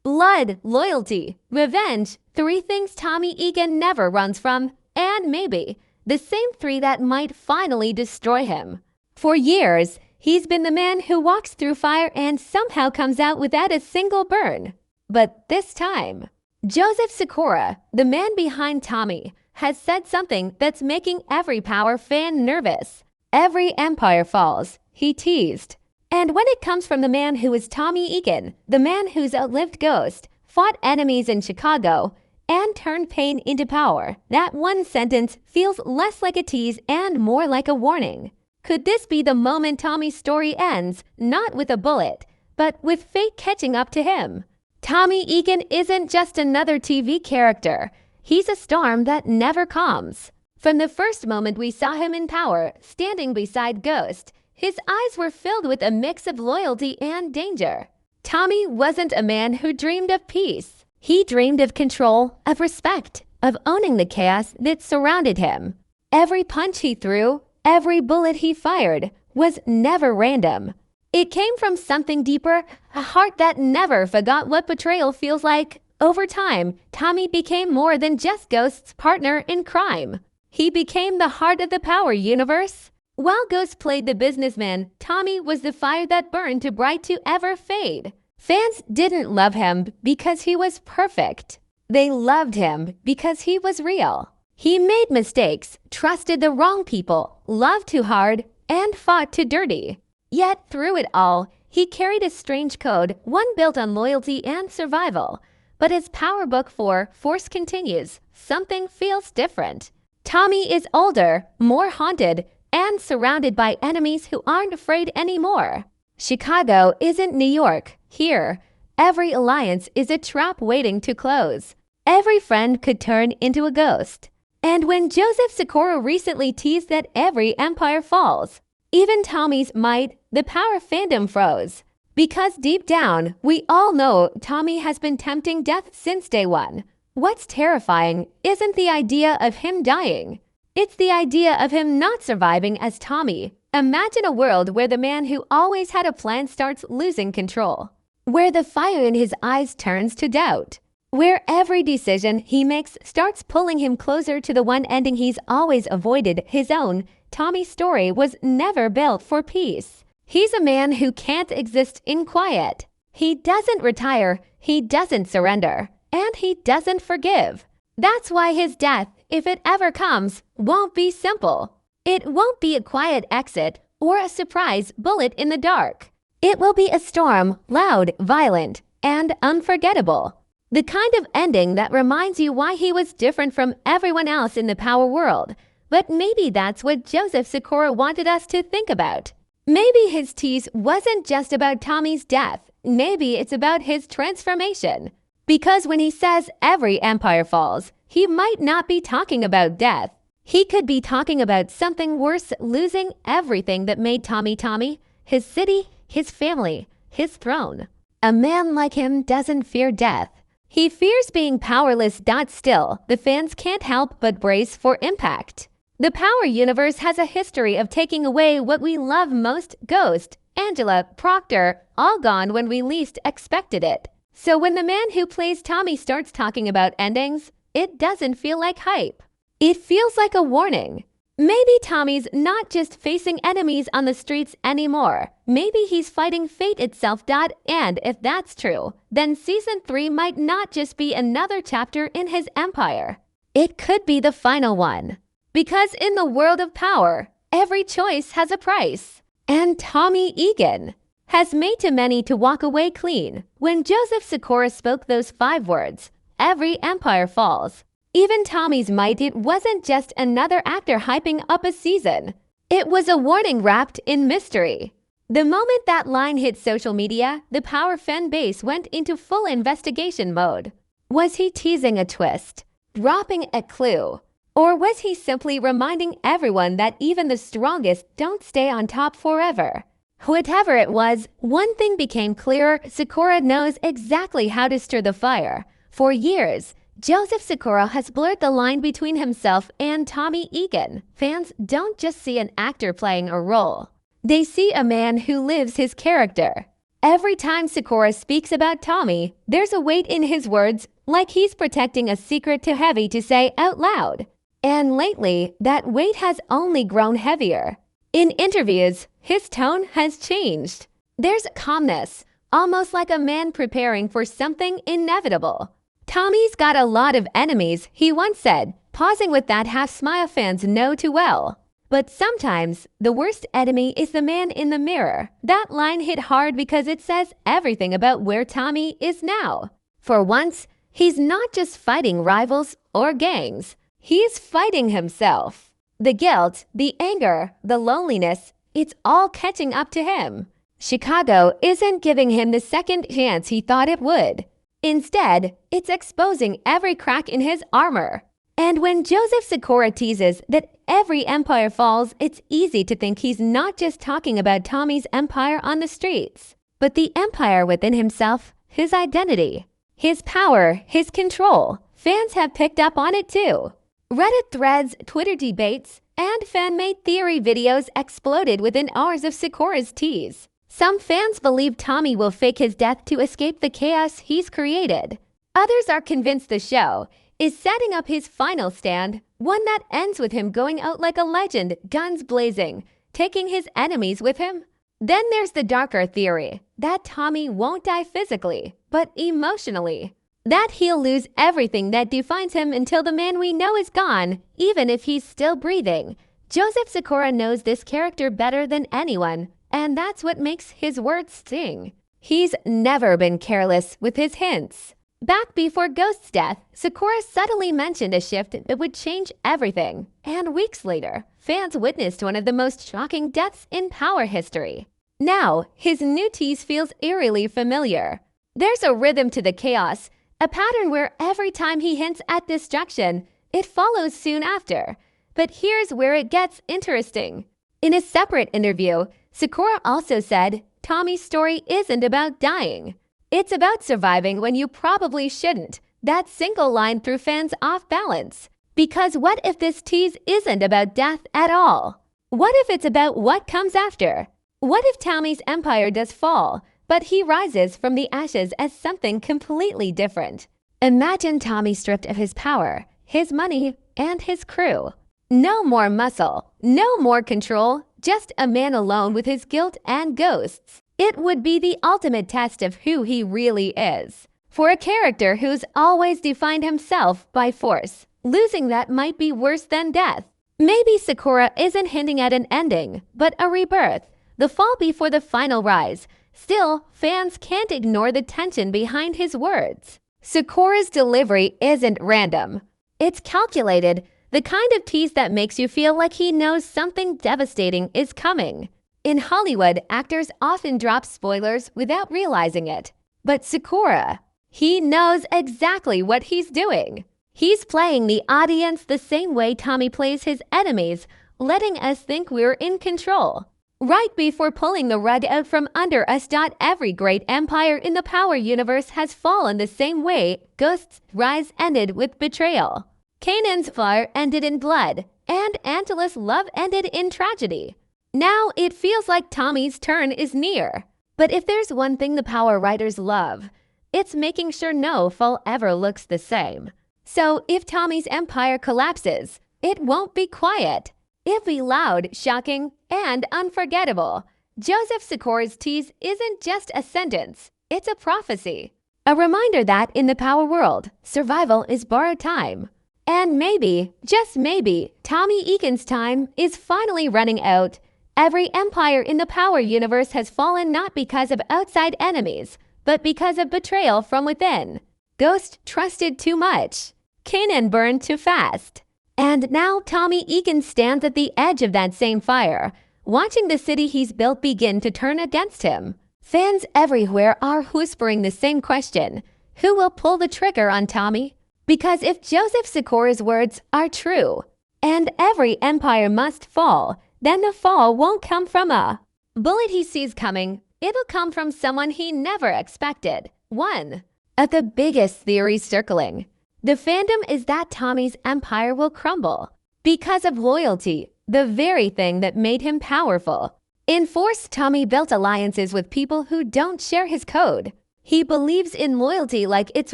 blood, loyalty, revenge, three things Tommy Egan never runs from, and maybe the same three that might finally destroy him. For years, he's been the man who walks through fire and somehow comes out without a single burn. But this time, Joseph Sikora, the man behind Tommy, has said something that's making every Power fan nervous. Every empire falls, he teased. And when it comes from the man who is Tommy Egan, the man who's outlived Ghost, fought enemies in Chicago, and turned pain into power, that one sentence feels less like a tease and more like a warning. Could this be the moment Tommy's story ends, not with a bullet, but with fate catching up to him? Tommy Egan isn't just another TV character. He's a storm that never calms. From the first moment we saw him in power, standing beside Ghost, his eyes were filled with a mix of loyalty and danger. Tommy wasn't a man who dreamed of peace. He dreamed of control, of respect, of owning the chaos that surrounded him. Every punch he threw, every bullet he fired, was never random. It came from something deeper, a heart that never forgot what betrayal feels like. Over time, Tommy became more than just Ghost's partner in crime. He became the heart of the Power universe. While Ghost played the businessman, Tommy was the fire that burned too bright to ever fade. Fans didn't love him because he was perfect. They loved him because he was real. He made mistakes, trusted the wrong people, loved too hard, and fought too dirty. Yet through it all, he carried a strange code, one built on loyalty and survival. But as Power Book 4, Force continues, something feels different. Tommy is older, more haunted, and surrounded by enemies who aren't afraid anymore. Chicago isn't New York. Here, every alliance is a trap waiting to close. Every friend could turn into a ghost. And when Joseph Sikora recently teased that every empire falls, even Tommy's might, the Power fandom froze. Because deep down, we all know Tommy has been tempting death since day one. What's terrifying isn't the idea of him dying. It's the idea of him not surviving as Tommy. Imagine a world where the man who always had a plan starts losing control. Where the fire in his eyes turns to doubt. Where every decision he makes starts pulling him closer to the one ending he's always avoided, his own. Tommy's story was never built for peace. He's a man who can't exist in quiet. He doesn't retire, he doesn't surrender, and he doesn't forgive. That's why his death, if it ever comes, won't be simple. It won't be a quiet exit or a surprise bullet in the dark. It will be a storm, loud, violent, and unforgettable. The kind of ending that reminds you why he was different from everyone else in the Power world. But maybe that's what Joseph Sikora wanted us to think about. Maybe his tease wasn't just about Tommy's death. Maybe it's about his transformation. Because when he says every empire falls, he might not be talking about death. He could be talking about something worse, losing everything that made Tommy Tommy, his city, his family, his throne. A man like him doesn't fear death. He fears being powerless. Still, the fans can't help but brace for impact. The Power universe has a history of taking away what we love most. Ghost, Angela, Proctor, all gone when we least expected it. So when the man who plays Tommy starts talking about endings, it doesn't feel like hype. It feels like a warning. Maybe Tommy's not just facing enemies on the streets anymore. Maybe he's fighting fate itself. And if that's true, then season 3 might not just be another chapter in his empire. It could be the final one. Because in the world of Power, every choice has a price. And Tommy Egan has made too many to walk away clean. When Joseph Sikora spoke those 5 words, every empire falls. Even Tommy's might, it wasn't just another actor hyping up a season. It was a warning wrapped in mystery. The moment that line hit social media, the Power fan base went into full investigation mode. Was he teasing a twist? Dropping a clue? Or was he simply reminding everyone that even the strongest don't stay on top forever? Whatever it was, one thing became clearer: Sikora knows exactly how to stir the fire. For years, Joseph Sikora has blurred the line between himself and Tommy Egan. Fans don't just see an actor playing a role. They see a man who lives his character. Every time Sikora speaks about Tommy, there's a weight in his words, like he's protecting a secret too heavy to say out loud. And lately, that weight has only grown heavier. In interviews, his tone has changed. There's calmness, almost like a man preparing for something inevitable. Tommy's got a lot of enemies, he once said, pausing with that half-smile fans know too well. But sometimes, the worst enemy is the man in the mirror. That line hit hard because it says everything about where Tommy is now. For once, he's not just fighting rivals or gangs. He's fighting himself. The guilt, the anger, the loneliness, it's all catching up to him. Chicago isn't giving him the second chance he thought it would. Instead, it's exposing every crack in his armor. And when Joseph Sikora teases that every empire falls, it's easy to think he's not just talking about Tommy's empire on the streets, but the empire within himself, his identity, his power, his control. Fans have picked up on it too. Reddit threads, Twitter debates, and fan-made theory videos exploded within hours of Sikora's tease. Some fans believe Tommy will fake his death to escape the chaos he's created. Others are convinced the show is setting up his final stand, one that ends with him going out like a legend, guns blazing, taking his enemies with him. Then there's the darker theory that Tommy won't die physically, but emotionally. That he'll lose everything that defines him until the man we know is gone, even if he's still breathing. Joseph Sikora knows this character better than anyone, and that's what makes his words sting. He's never been careless with his hints. Back before Ghost's death, Sikora subtly mentioned a shift that would change everything. And weeks later, fans witnessed one of the most shocking deaths in power history. Now, his new tease feels eerily familiar. There's a rhythm to the chaos, a pattern where every time he hints at destruction, it follows soon after. But here's where it gets interesting. In a separate interview, Sikora also said, Tommy's story isn't about dying. It's about surviving when you probably shouldn't. That single line threw fans off balance. Because what if this tease isn't about death at all? What if it's about what comes after? What if Tommy's empire does fall, but he rises from the ashes as something completely different? Imagine Tommy stripped of his power, his money, and his crew. No more muscle, no more control, just a man alone with his guilt and ghosts. It would be the ultimate test of who he really is. For a character who's always defined himself by force, losing that might be worse than death. Maybe Sikora isn't hinting at an ending, but a rebirth, the fall before the final rise. Still, fans can't ignore the tension behind his words. Sikora's delivery isn't random. It's calculated, the kind of tease that makes you feel like he knows something devastating is coming. In Hollywood, actors often drop spoilers without realizing it. But Sikora, he knows exactly what he's doing. He's playing the audience the same way Tommy plays his enemies, letting us think we're in control. Right before pulling the rug out from under us. Every great empire in the Power universe has fallen the same way Ghost's rise ended with betrayal. Kanan's fire ended in blood, and Angela's love ended in tragedy. Now it feels like Tommy's turn is near. But if there's one thing the Power writers love, it's making sure no fall ever looks the same. So if Tommy's empire collapses, it won't be quiet. It'll be loud, shocking, and unforgettable. Joseph Sikora's tease isn't just a sentence, it's a prophecy. A reminder that in the Power world, survival is borrowed time. And maybe, just maybe, Tommy Egan's time is finally running out. Every empire in the Power universe has fallen not because of outside enemies, but because of betrayal from within. Ghost trusted too much. Kanan burned too fast. And now Tommy Egan stands at the edge of that same fire, watching the city he's built begin to turn against him. Fans everywhere are whispering the same question. Who will pull the trigger on Tommy? Because if Joseph Sikora's words are true, and every empire must fall, then the fall won't come from a bullet he sees coming. It'll come from someone he never expected. One of the biggest theories circling the fandom is that Tommy's empire will crumble because of loyalty, the very thing that made him powerful. In Force, Tommy built alliances with people who don't share his code. He believes in loyalty like it's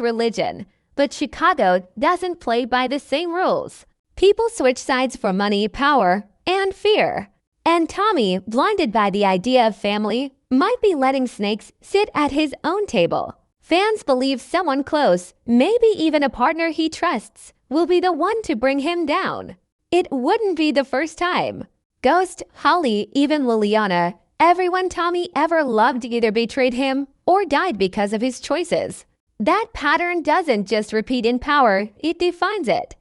religion, but Chicago doesn't play by the same rules. People switch sides for money, power, and fear. And Tommy, blinded by the idea of family, might be letting snakes sit at his own table. Fans believe someone close, maybe even a partner he trusts, will be the one to bring him down. It wouldn't be the first time. Ghost, Holly, even Liliana, everyone Tommy ever loved either betrayed him or died because of his choices. That pattern doesn't just repeat in power, it defines it.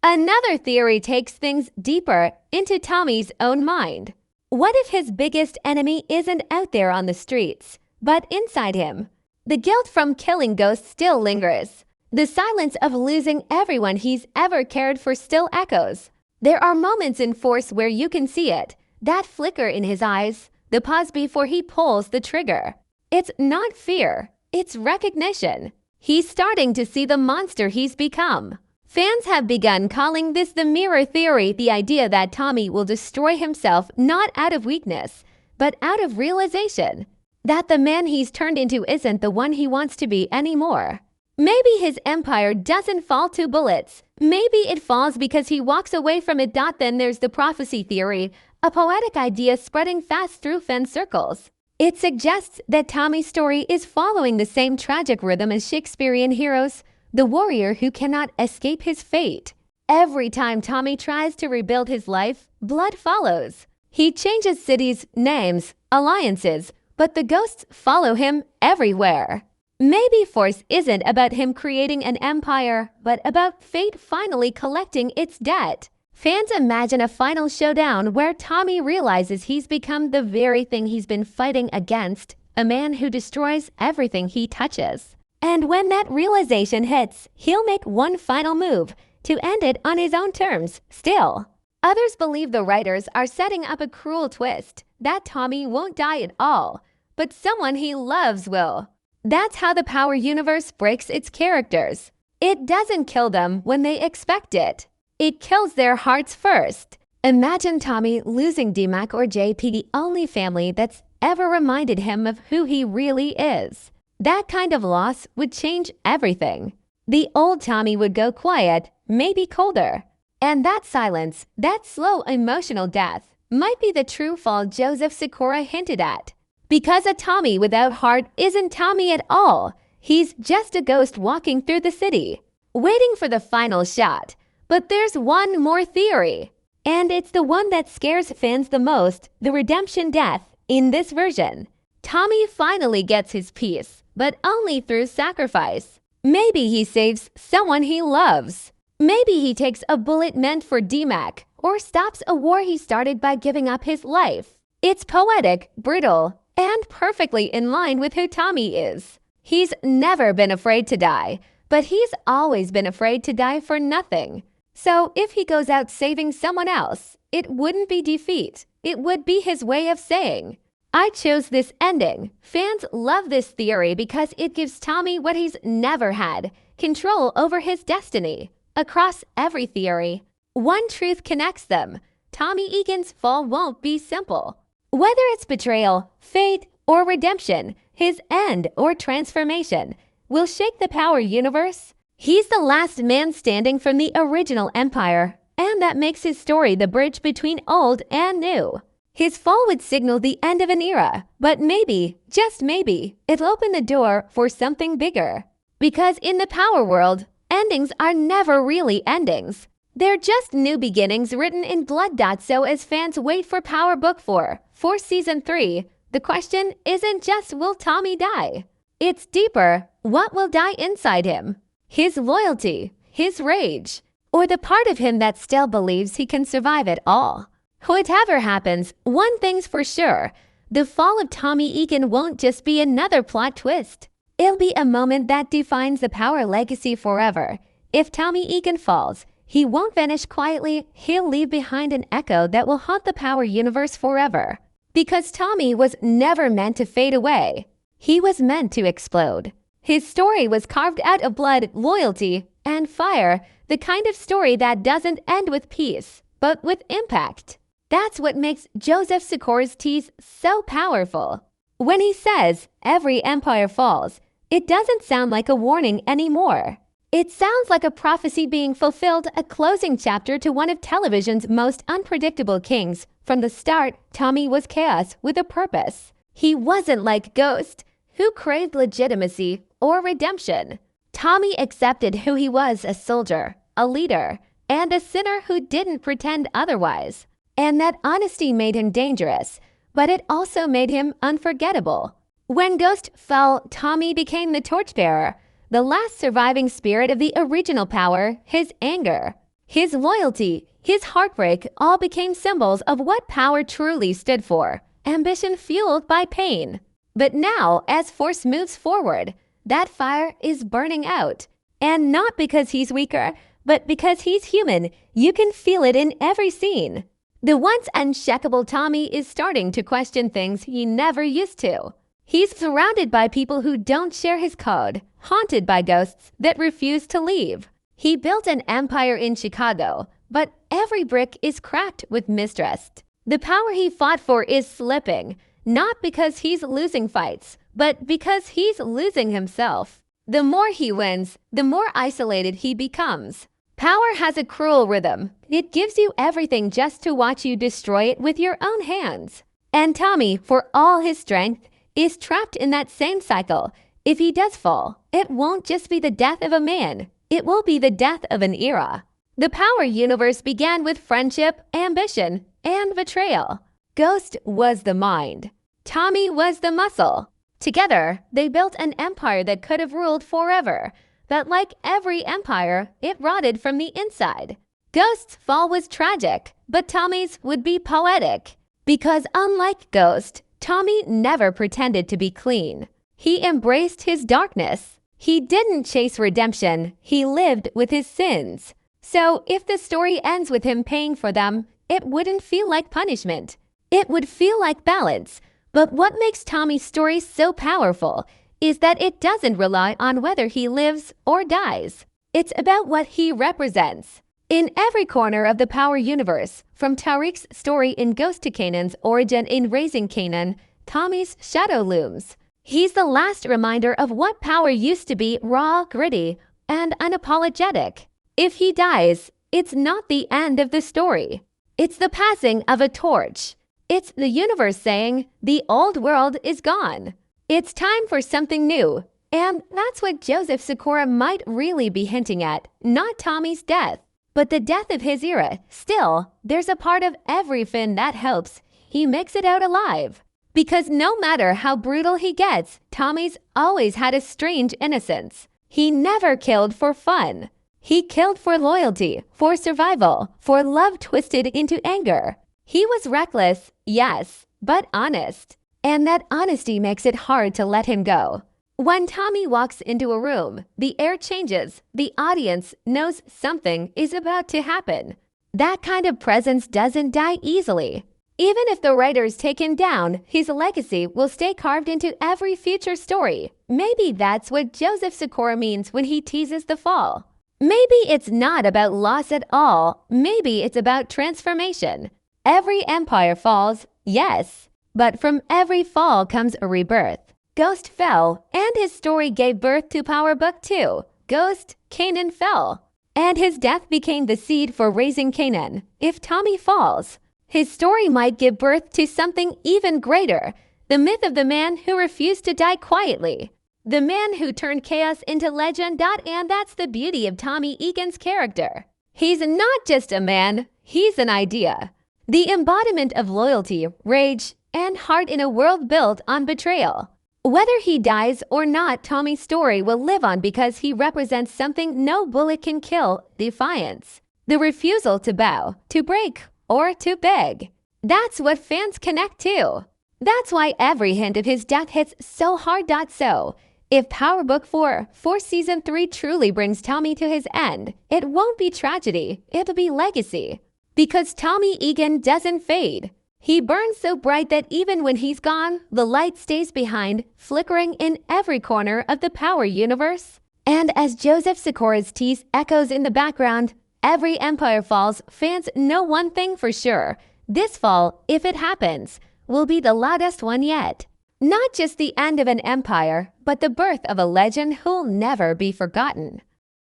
Another theory takes things deeper into Tommy's own mind. What if his biggest enemy isn't out there on the streets, but inside him? The guilt from killing Ghost still lingers. The silence of losing everyone he's ever cared for still echoes. There are moments in Force where you can see it, that flicker in his eyes, the pause before he pulls the trigger. It's not fear, it's recognition. He's starting to see the monster he's become. Fans have begun calling this the mirror theory, the idea that Tommy will destroy himself not out of weakness, but out of realization. That the man he's turned into isn't the one he wants to be anymore. Maybe his empire doesn't fall to bullets. Maybe it falls because he walks away from it. Then there's the prophecy theory, a poetic idea spreading fast through fan circles. It suggests that Tommy's story is following the same tragic rhythm as Shakespearean heroes, the warrior who cannot escape his fate. Every time Tommy tries to rebuild his life, blood follows. He changes cities, names, alliances, but the ghosts follow him everywhere. Maybe Force isn't about him creating an empire, but about fate finally collecting its debt. Fans imagine a final showdown where Tommy realizes he's become the very thing he's been fighting against, a man who destroys everything he touches. And when that realization hits, he'll make one final move to end it on his own terms, still. Others believe the writers are setting up a cruel twist, that Tommy won't die at all, but someone he loves will. That's how the Power Universe breaks its characters. It doesn't kill them when they expect it. It kills their hearts first. Imagine Tommy losing D-Mac or JP, the only family that's ever reminded him of who he really is. That kind of loss would change everything. The old Tommy would go quiet, maybe colder. And that silence, that slow emotional death, might be the true fall Joseph Sikora hinted at. Because a Tommy without heart isn't Tommy at all. He's just a ghost walking through the city, waiting for the final shot. But there's one more theory. And it's the one that scares fans the most, the redemption death in this version. Tommy finally gets his peace, but only through sacrifice. Maybe he saves someone he loves. Maybe he takes a bullet meant for D-Mac, or stops a war he started by giving up his life. It's poetic, brutal, and perfectly in line with who Tommy is. He's never been afraid to die, but he's always been afraid to die for nothing. So if he goes out saving someone else, it wouldn't be defeat. It would be his way of saying, I chose this ending. Fans love this theory because it gives Tommy what he's never had, control over his destiny. Across every theory, one truth connects them. Tommy Egan's fall won't be simple. Whether it's betrayal, fate, or redemption, his end or transformation will shake the Power Universe. He's the last man standing from the original empire, and that makes his story the bridge between old and new. His fall would signal the end of an era, but maybe, just maybe, it'll open the door for something bigger. Because in the Power world, endings are never really endings. They're just new beginnings written in blood. So as fans wait for Power Book 4 for Season 3, the question isn't just will Tommy die? It's deeper, what will die inside him? His loyalty, his rage, or the part of him that still believes he can survive it all. Whatever happens, one thing's for sure, the fall of Tommy Egan won't just be another plot twist. It'll be a moment that defines the Power legacy forever. If Tommy Egan falls, he won't vanish quietly, he'll leave behind an echo that will haunt the Power Universe forever. Because Tommy was never meant to fade away. He was meant to explode. His story was carved out of blood, loyalty, and fire, the kind of story that doesn't end with peace, but with impact. That's what makes Joseph Sikora's tease so powerful. When he says, "Every empire falls," it doesn't sound like a warning anymore. It sounds like a prophecy being fulfilled, a closing chapter to one of television's most unpredictable kings. From the start, Tommy was chaos with a purpose. He wasn't like Ghost, who craved legitimacy or redemption. Tommy accepted who he was: a soldier, a leader, and a sinner who didn't pretend otherwise. And that honesty made him dangerous, but it also made him unforgettable. When Ghost fell, Tommy became the torchbearer, the last surviving spirit of the original power. His anger, his loyalty, his heartbreak all became symbols of what power truly stood for: ambition fueled by pain. But now, as Force moves forward, that fire is burning out. And not because he's weaker, but because he's human. You can feel it in every scene. The once unshakable Tommy is starting to question things he never used to. He's surrounded by people who don't share his code, haunted by ghosts that refuse to leave. He built an empire in Chicago, but every brick is cracked with mistrust. The power he fought for is slipping, not because he's losing fights, but because he's losing himself. The more he wins, the more isolated he becomes. Power has a cruel rhythm. It gives you everything just to watch you destroy it with your own hands. And Tommy, for all his strength, is trapped in that same cycle. If he does fall, it won't just be the death of a man. It will be the death of an era. The Power universe began with friendship, ambition, and betrayal. Ghost was the mind. Tommy was the muscle. Together, they built an empire that could have ruled forever. But like every empire, it rotted from the inside. Ghost's fall was tragic, but Tommy's would be poetic. Because unlike Ghost, Tommy never pretended to be clean. He embraced his darkness. He didn't chase redemption. He lived with his sins. So if the story ends with him paying for them, it wouldn't feel like punishment. It would feel like balance. But what makes Tommy's story so powerful is that it doesn't rely on whether he lives or dies. It's about what he represents. In every corner of the Power universe, from Tariq's story in Ghost to Kanan's origin in Raising Kanan, Tommy's shadow looms. He's the last reminder of what power used to be: raw, gritty, and unapologetic. If he dies, it's not the end of the story. It's the passing of a torch. It's the universe saying, the old world is gone. It's time for something new. And that's what Joseph Sikora might really be hinting at, not Tommy's death, but the death of his era. Still, there's a part of every Finn that hopes he makes it out alive. Because no matter how brutal he gets, Tommy's always had a strange innocence. He never killed for fun. He killed for loyalty, for survival, for love twisted into anger. He was reckless, yes, but honest. And that honesty makes it hard to let him go. When Tommy walks into a room, the air changes. The audience knows something is about to happen. That kind of presence doesn't die easily. Even if the writers take him down, his legacy will stay carved into every future story. Maybe that's what Joseph Sikora means when he teases the fall. Maybe it's not about loss at all. Maybe it's about transformation. Every empire falls, yes. But from every fall comes a rebirth. Ghost fell, and his story gave birth to Power Book 2. Ghost, Kanan fell. And his death became the seed for Raising Kanan. If Tommy falls, his story might give birth to something even greater. The myth of the man who refused to die quietly. The man who turned chaos into legend. And that's the beauty of Tommy Egan's character. He's not just a man, he's an idea. The embodiment of loyalty, rage, and heart in a world built on betrayal. Whether he dies or not, Tommy's story will live on because he represents something no bullet can kill: defiance. The refusal to bow, to break, or to beg. That's what fans connect to. That's why every hint of his death hits so hard. So, if Power Book 4 for Season 3 truly brings Tommy to his end, it won't be tragedy, it'll be legacy. Because Tommy Egan doesn't fade. He burns so bright that even when he's gone, the light stays behind, flickering in every corner of the Power universe. And as Joseph Sikora's tease echoes in the background, every empire falls, fans know one thing for sure: This fall, if it happens, will be the loudest one yet. Not just the end of an empire, but the birth of a legend who'll never be forgotten.